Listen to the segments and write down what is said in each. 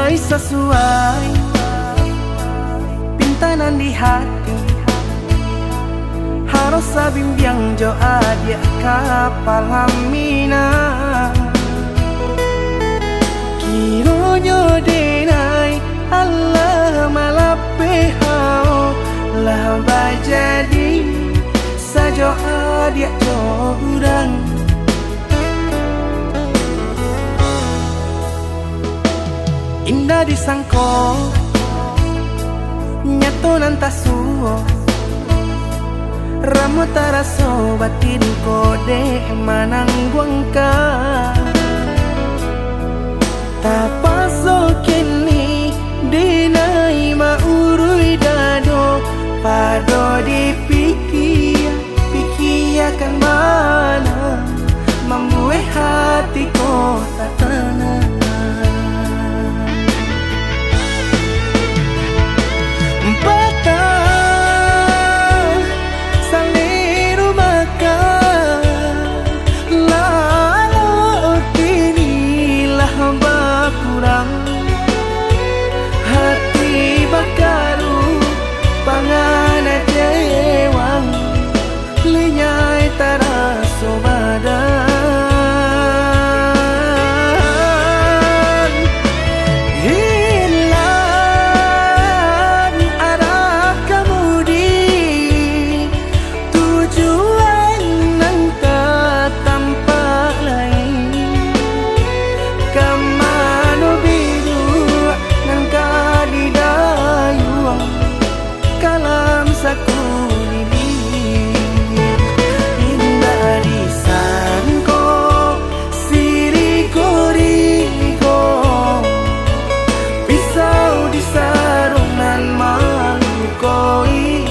sesuai pintanan di hati. Harus sabimbiang jo adia kapalamina. Kiro nyo denai Allah malapehau lah bajadi sajo adia jo urang. Indah disangko nyato nantasuo ramu taraso batin kode manangguangka. Tapaso kini dinai maurui dado pado dipikiakan mana membuat hatiku tak tenang. Hati bakaru pangana jewang lenyai taraso badan. Hilang arah kemudi tujuan nang tak tampak lain. Kamano biru nang kadidayuang kalam saku lilir. Indah disangko siriko-riko pisau disarung nan malukoi.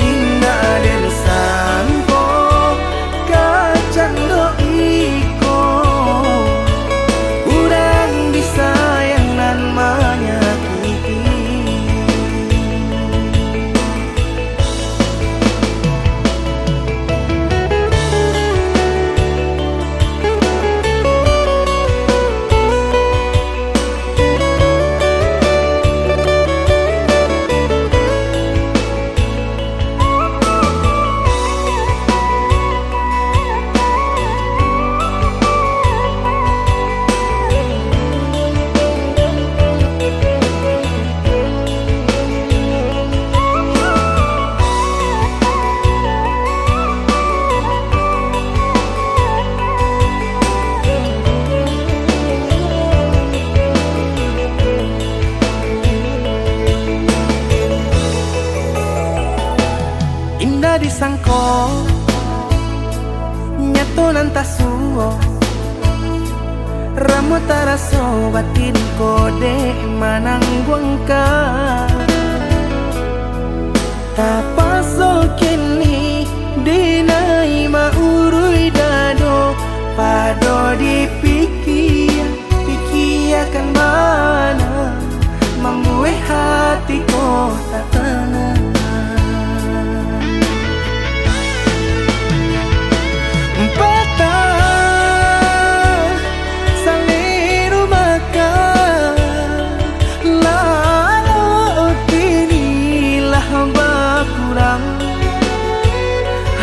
Indah disangko kacang doiko urang disayang nan menyakiti. Indah disangko nyato nantasuo ramu taraso batin kode manangguangka. Tapaso kini dinai maurui dado pado dipikiakan mana membuat hatiku tak tenang.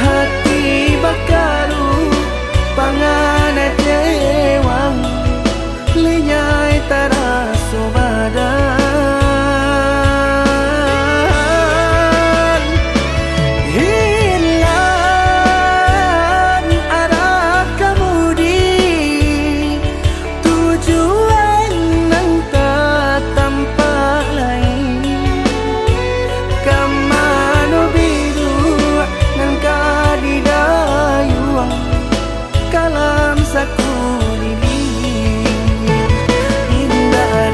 Hati bakaru pangana jewang lenyai taraso badan. Hilang arah kemudi tujuan nang tak tampak lain. Kamano biru nang kadidayuang kalam saku lilir. Indah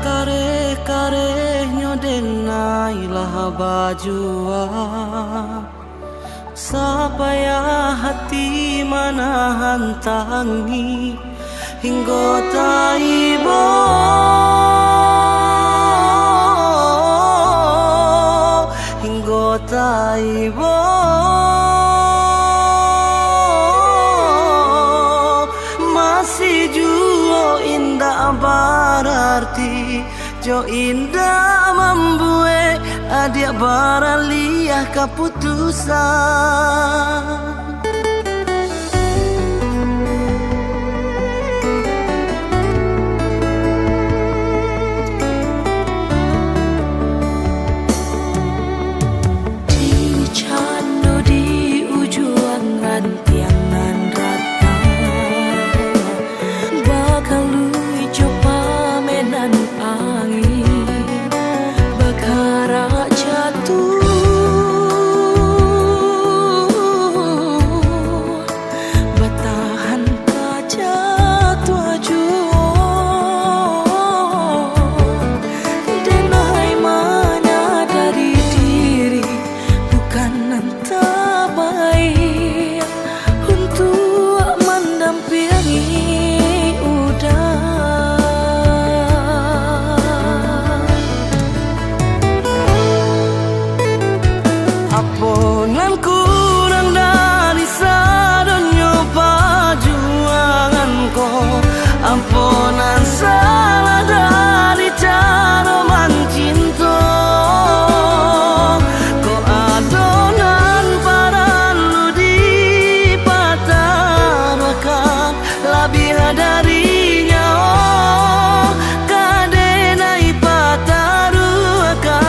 kare-karenyo denai lah bajua supaya hati manahan tangi hingga taibo hingga taibo masih jua indah berarti jo indah membuat adik baraliah keputusan. Aponan kurang dari sadonyo perjuanganku, ampunan salah dari cara mencinta. Ko adonan paralu dipatarakan lebih darinya, kadenai pataruakan.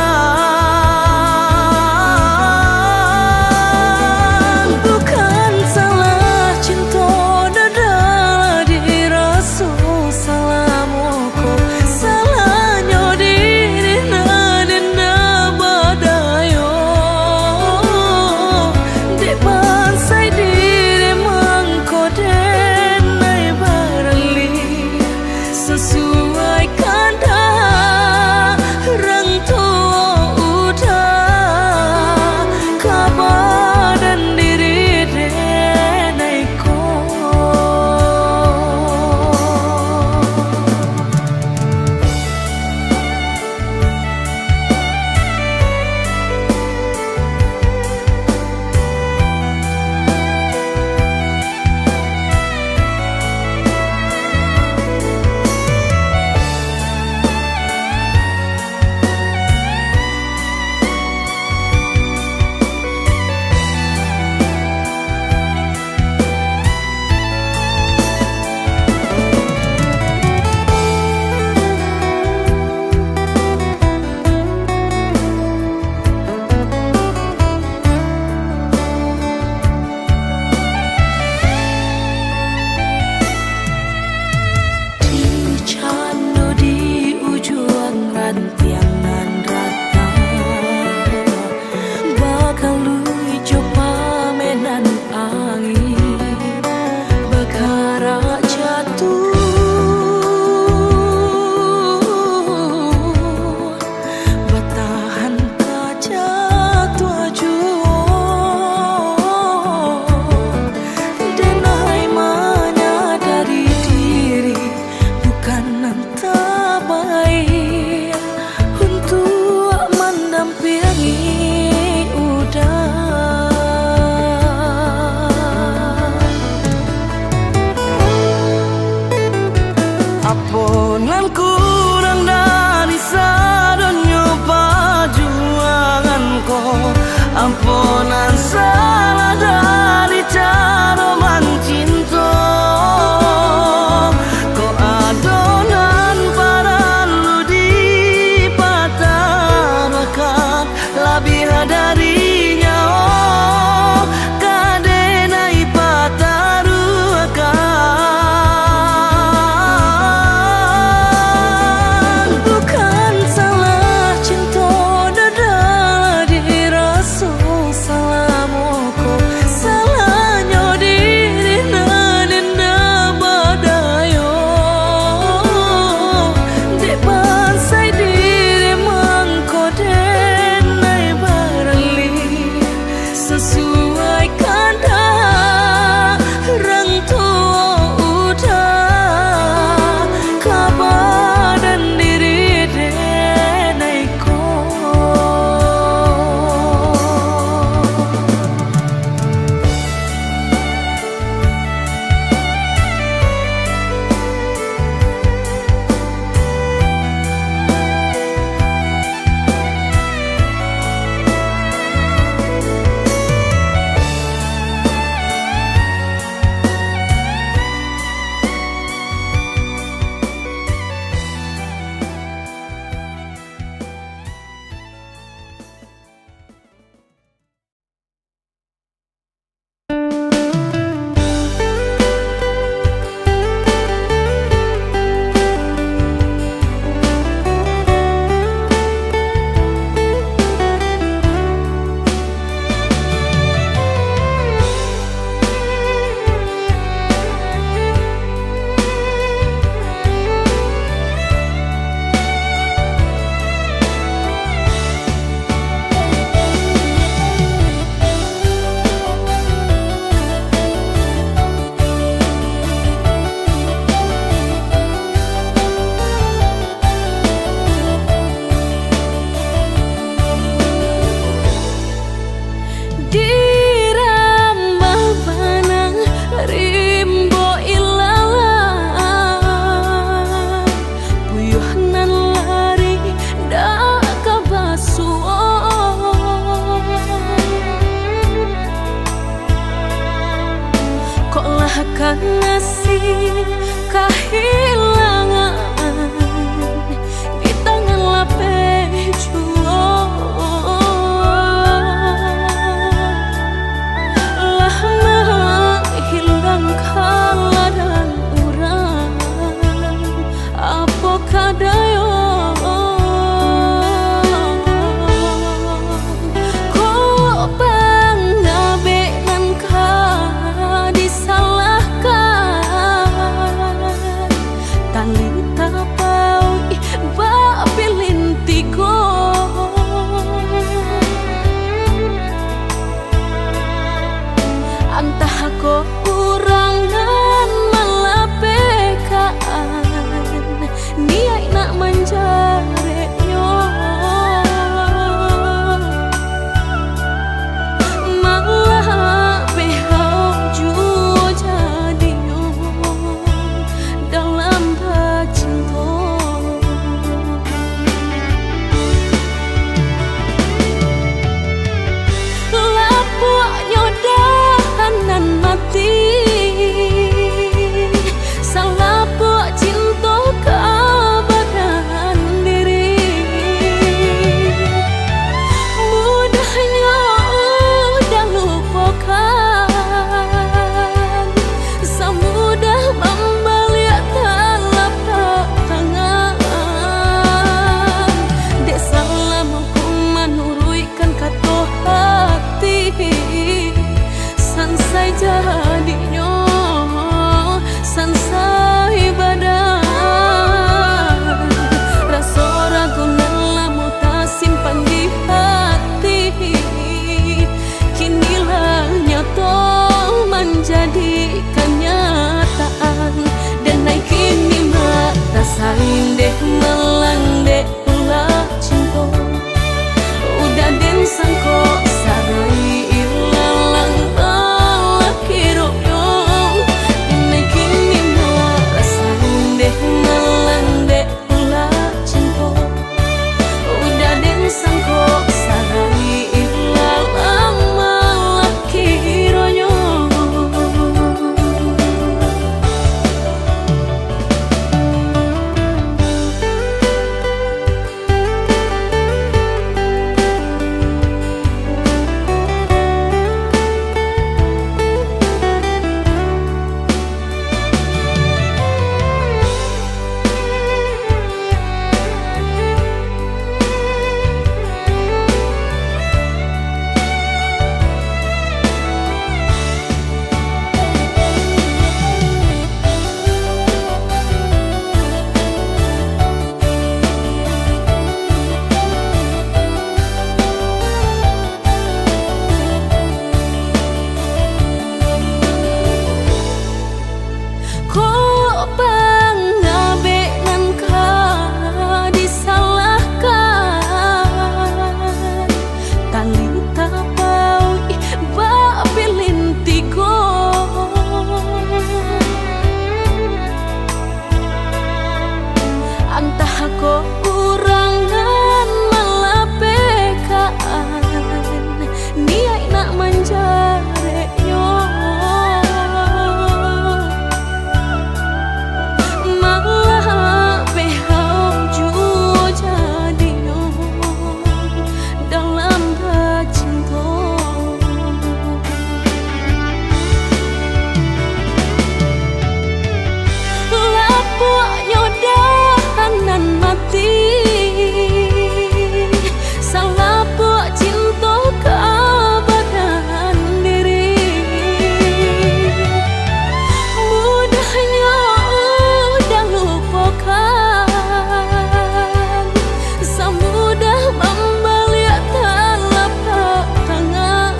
Aponan kurang dari sadonyo perjuanganku, ampunan salah dari cara mencinta. Ko adonan paralu dipatarakan lebih darinya, kadenai pataruakan. Salamu nan lari dak kabasu kok lah kan nasib kehilangan di tangan lapeh jual lah menghilang kala dan urang apa kadayo kok pengabe nan ka disalahkan tali tapau babilin tigo antah kok kurangan malapekaan niat nak menjaretnya malah behau jua jadinya dalam cinta lapuknya dahanan mati salapuk cinta keabadian diri mudahnya udah lupakan semudah membalik telapak tangan dek salah mampu menurutkan kata hati sansai jadinya sansai badan rasa ragu lamu tak simpan di hati kinilah nyata menjadi kenyataan dan naik kini mata saling deh melang deh pula cinta udah den sangko sarai ilalang balak kirokyo naik kini mata saling deh melang deh pula cinta udah den sangko sarai ilalang balak kirokyo kok pengabe nan ka disalahkan tali tapau babilin tigo antah kok kurangan malapekaan niat nak menjaretnya malah behau jua jadinya dalam cinta lapuknya dahanan mati salapuk cinta keabadian diri mudahnya udah lupakan semudah membalik telapak tangan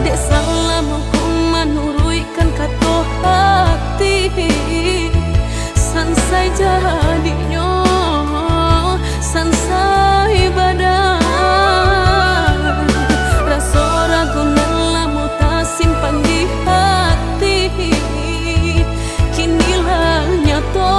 dek salah mampu menurutkan kata hati sansai jadinya sansai badan rasa ragu lamu tak simpan di hati kinilah nyata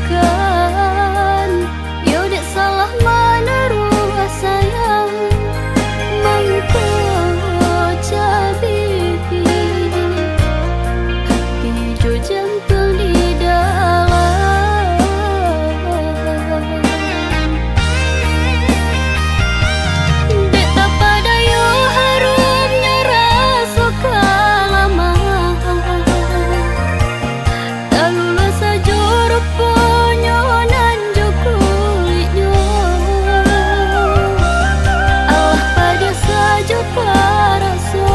kan yo dek salah menaruh sayang mangko cabi hijau jantung di dalam dek tak pada yo harumnya rasa kalaman tak lulus saja rupanya nan kulitnya Allah pada saja parasa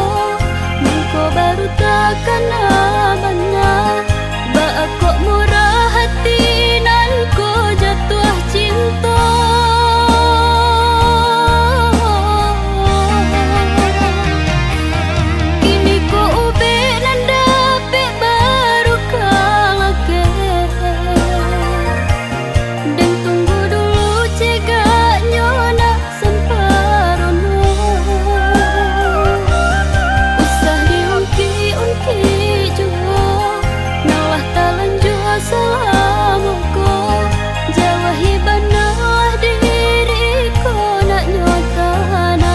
muka baru takkan abana bak kok murah hati nan ko jatuh cinta kini ko ube nan dapet baru kalake dan tunggu dulu cegaknya nak semparono usah diungki-ungki juga nalah talan jua salamuku jawahi banalah diriku nak nyotana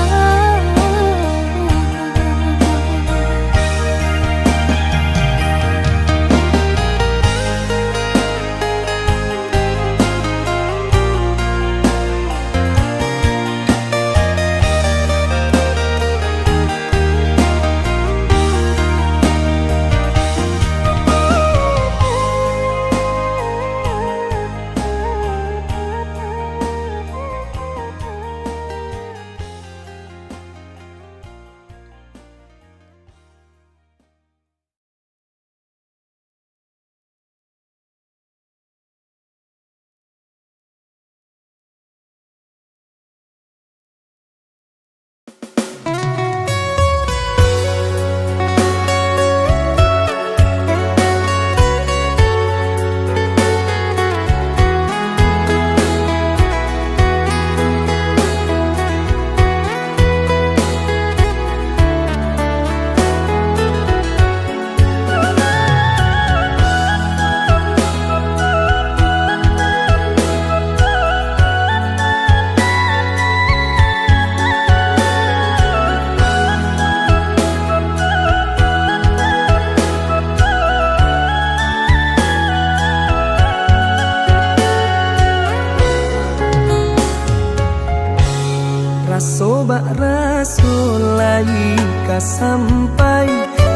Rasobak rasulai ka sampai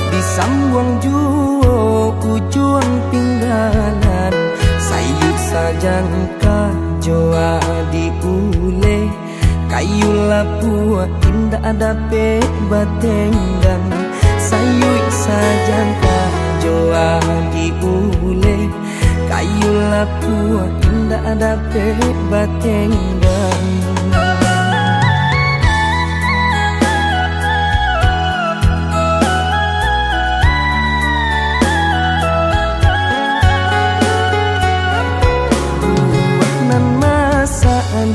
disambung juo ujung pinggalan sayu sajan ka joa diule kayu lapua indah ada pe batenggang sayu sajan ka joa diule kayu lapua indah ada pe batenggang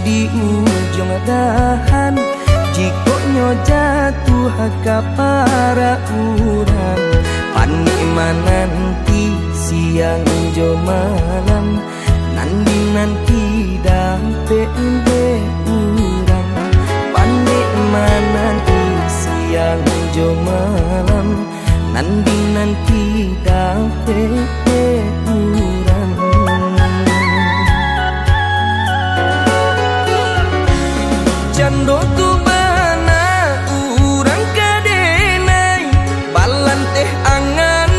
di ujung dahan jikonya jatuh ke para urang panik nanti siang jo malam nanti dampe urang panik nanti siang jo malam nanti dampe urang jando tu bana urang kadenai balan teh angan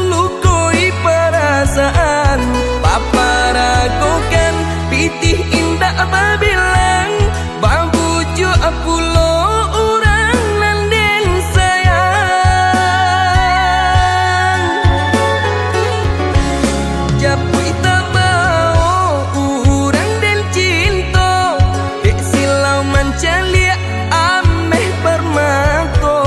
lukoi perasaan paparagokan pitih indah babilang babuju apulo urang nanden sayang japui tabao urang den cinta dek silau mancalia ameh permato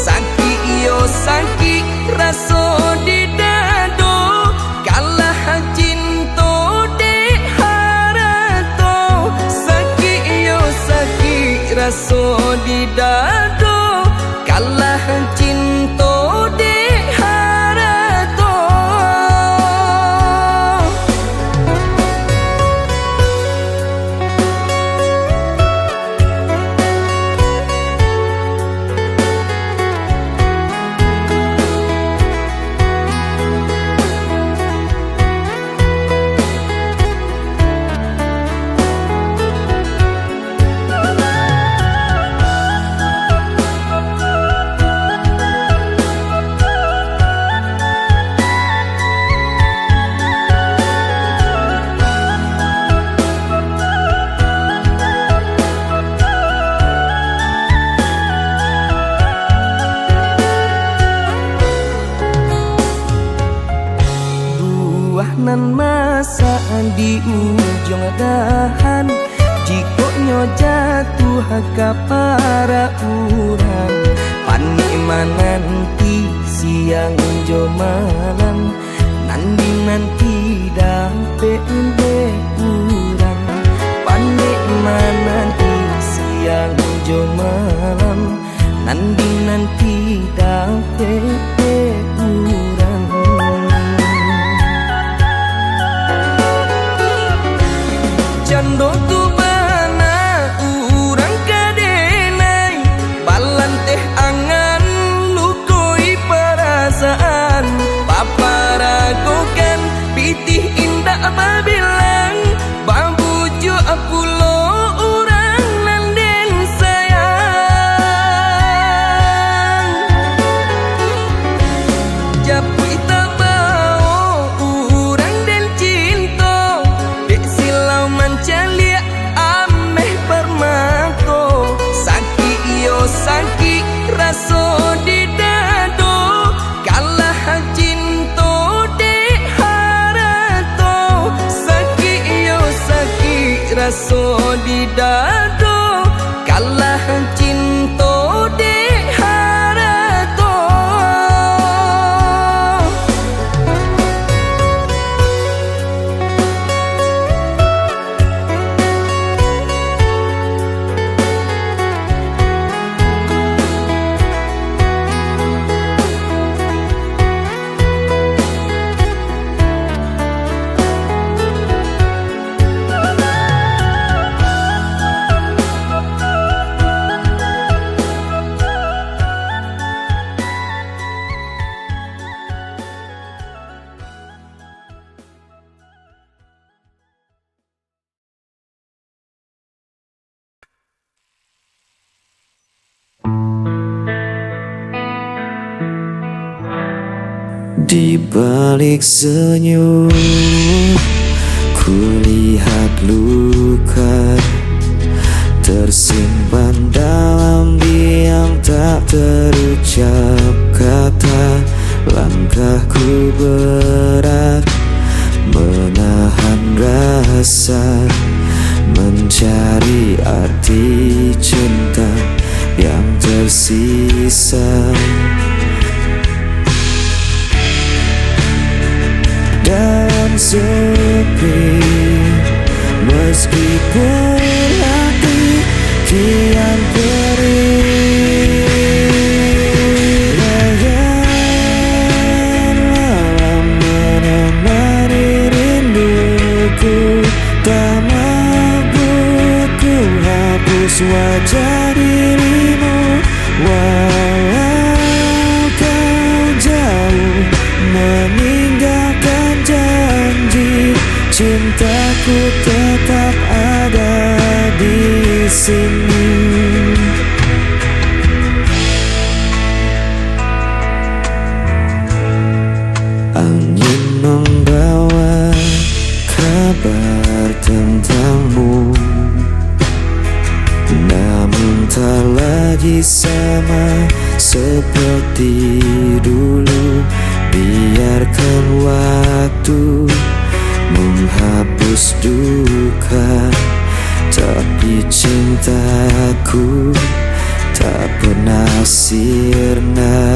sakit yo sakit raso di dado kalah cinta dek harato sakit yo sakit raso di dado kalah cinta dek harato buah nan masa di ujung dahan, jikoknya jatuh ke para urang. Panik nanti siang jo malam, nanti dapat urang. Panik nanti siang jo malam, nanti dapat urang. Jando tu bana urang kadenai, balan teh angan lukoi perasaan. Paparagokan pitih indah babilang, babuju apulo urang nanden sayang. Japui tabao urang dan cinta, dek silau mancalia ameh permako. Sakit yo sakit raso di dado, kalah cinta dek harato. Sakit yo sakit raso di dado, kalah cinta dek harato. Di balik senyum, kulihat luka tersimpan dalam diam, tak terucap kata. Langkahku berat, menahan rasa, mencari arti cinta yang tersisa. Dan sepi, meskipun hati kian perih. Bayan malam menemani rinduku, tak mampu ku hapus wajah dirimu. Walau kau jauh meninggalkan janji, cintaku tetap ada di sini. Angin membawa kabar tentangmu, namun tak lagi sama seperti dulu. Biarkan waktu menghapus duka, tapi cintaku tak pernah sirna.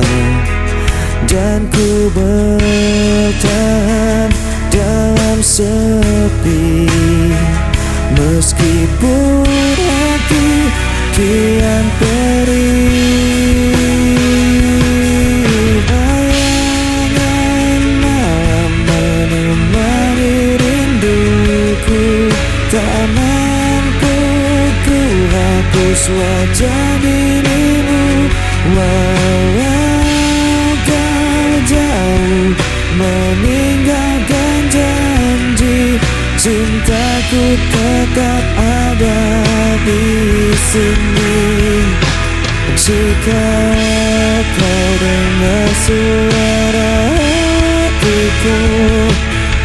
Dan ku bertahan dalam sepi, meskipun hati kian perih. Bayangan malam menemani rinduku, tak mampu ku hapus wajah dirimu. Walau kau jauh meninggalkan janji, cintaku tetap ada di sini. Jika kau dengar suara hatiku,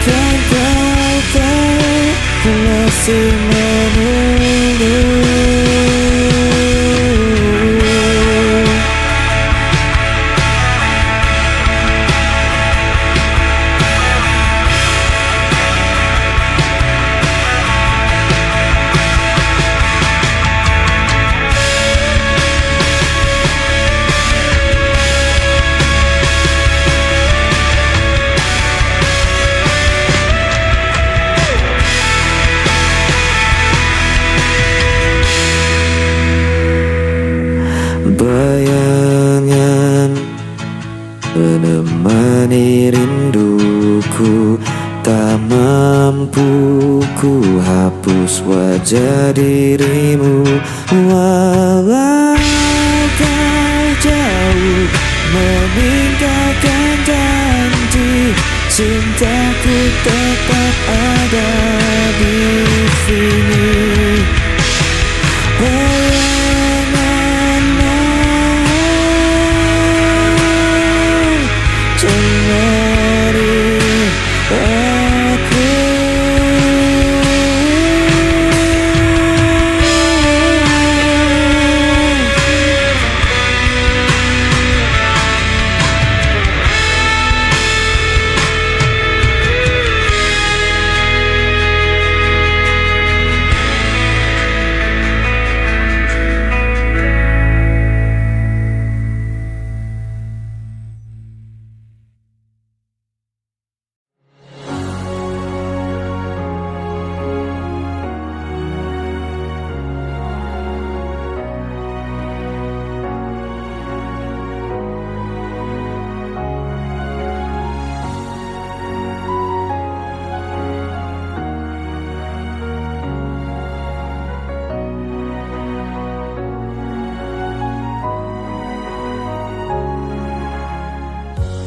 kan kau tahu ku masih menunggu. Tak mampu ku hapus wajah dirimu, walau kau jauh meninggalkan janji, cintaku tetap ada di sini. Bayanganmu cemari aku.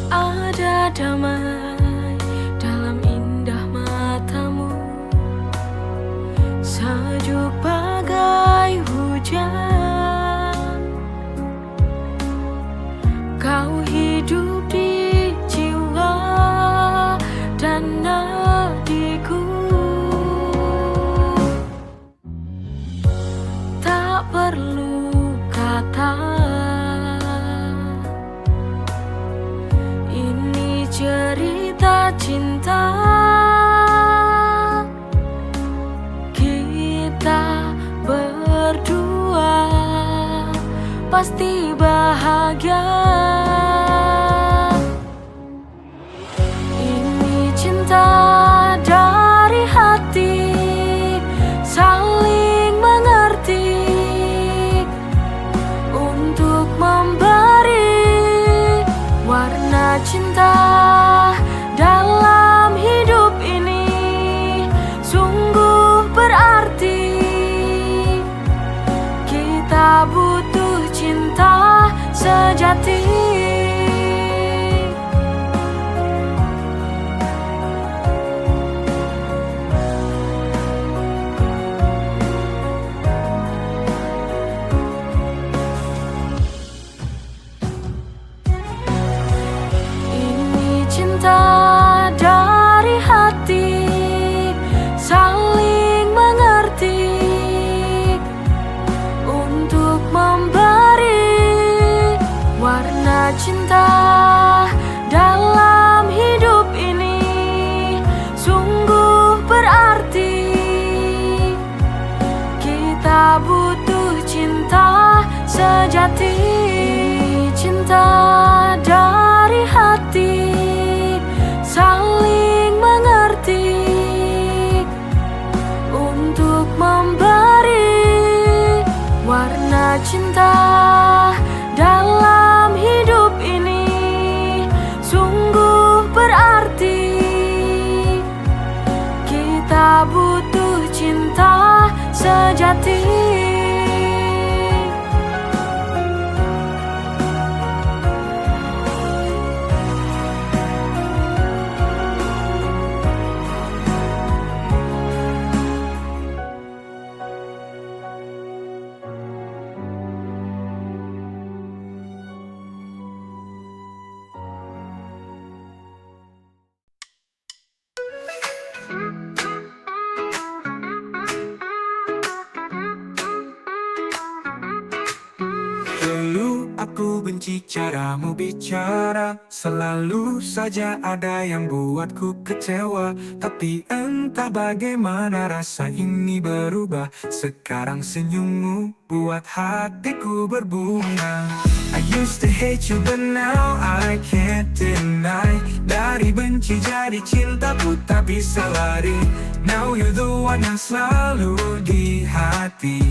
Ada damai dalam indah matamu, sejuk bagai hujan. Kau hidup di jiwa dan nadiku, tak perlu kata. Cerita cinta kita berdua pasti bahagia. Ini cinta dari hati, saling mengerti untuk memberi warna cinta dalam hidup ini. Sungguh berarti kita butuh cinta sejati. Cinta dari hati, saling mengerti untuk memberi warna cinta dalam hidup ini. Sungguh berarti kita butuh cinta sejati. Cinta dari hati, saling mengerti untuk memberi warna cinta dalam hidup ini. Sungguh berarti kita butuh cinta sejati. Dulu aku benci caramu bicara, selalu saja ada yang buatku kecewa. Tapi entah bagaimana rasa ini berubah, sekarang senyummu buat hatiku berbunga. I used to hate you but now I can't deny. Dari benci jadi cintaku tak bisa lari. Now you're the one yang selalu di hati.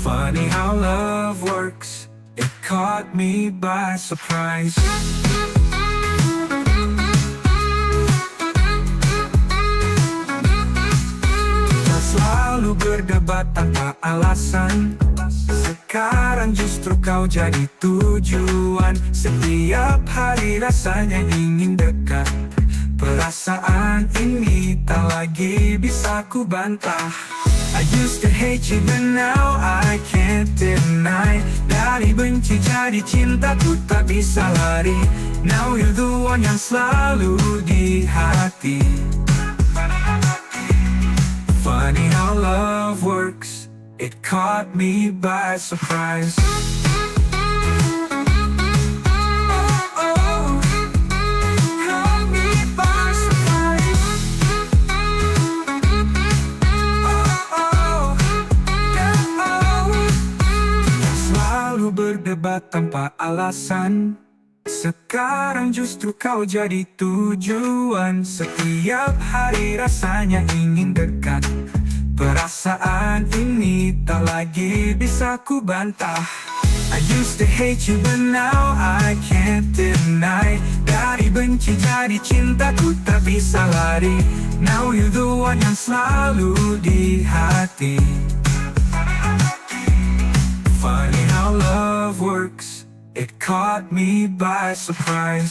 Funny how love works, it caught me by surprise. berdebat tanpa alasan. Sekarang justru kau jadi tujuan. Setiap hari rasanya ingin dekat. Perasaan ini tak lagi bisa ku bantah. I used to hate you but now I can't deny. Dari benci jadi cinta ku tak bisa lari. Now you're the one yang selalu di hati. Funny how love works, it caught me by surprise. Berdebat tanpa alasan. Sekarang justru kau jadi tujuan. Setiap hari rasanya ingin dekat. Perasaan ini tak lagi bisa ku bantah. I used to hate you but now I can't deny. Dari benci jadi cinta ku tak bisa lari. Now you're the one yang selalu di hati. Funny how love works, it caught me by surprise.